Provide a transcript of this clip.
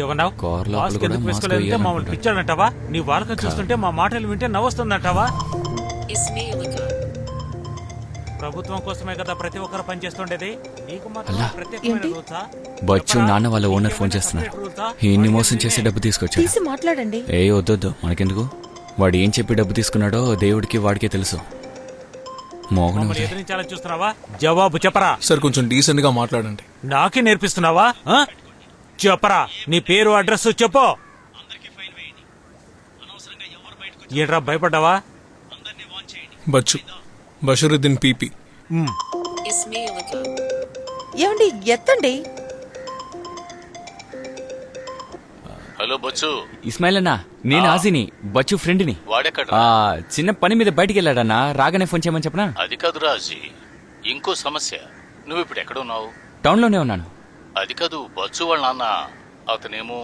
ఏమన్నావు? మాస్క్ ఎందుకు వేసుకోలేదంటే మమ్మల్ని పిచ్చాడంటావా? నీ వాళ్ళకం చూస్తుంటే మా మాటలు వింటే నవ్వొస్తుందంటావా? ప్రభుత్వం కోసమే కదా ప్రతి ఒక్కరు పనిచేస్తుండేది. నీకు మాత్రం ప్రత్యేకమైన రూల్సా? బచ్చు నాన్న వాళ్ళ ఓనర్ ఫోన్ చేస్తున్నారు. ఈయన్ని మోసం చేసి డబ్బు తీసుకొచ్చాడు. తీసి మాట్లాడండి. ఏ వద్దొద్దు, మనకెందుకు? వాడు ఏం చెప్పి డబ్బు తీసుకున్నాడో దేవుడికి వాడికే తెలుసు. మమ్మల్ని ఎదిరించాలని చూస్తున్నావా? జవాబు చెప్పరా. సార్ కొంచెం డీసెంట్ గా మాట్లాడండి. నాకే నేర్పిస్తున్నావా? చెప్పరా, నీ పేరు అడ్రస్ చెప్పు. ఏంట్రా భయపడ్డావా? బచ్చు బషరుద్దీన్ పీపీ. ఏమండి ఎత్తండి. హలో బచ్చు. ఇస్మాయిల్ అన్నా, నేను ఆజీని, బచ్చు ఫ్రెండ్ని. వాడెక్కడ? చిన్న పని మీద బయటికి వెళ్ళాడన్నా, రాగానే ఫోన్ చేయమని చెప్పనా? అది కాదు రాజీ, ఇంకో సమస్య. నువ్వు ఇప్పుడు ఎక్కడ ఉన్నావు? టౌన్ లోనే ఉన్నాను. అది కాదు, బచ్చు వాళ్ళ నాన్న అతనేమో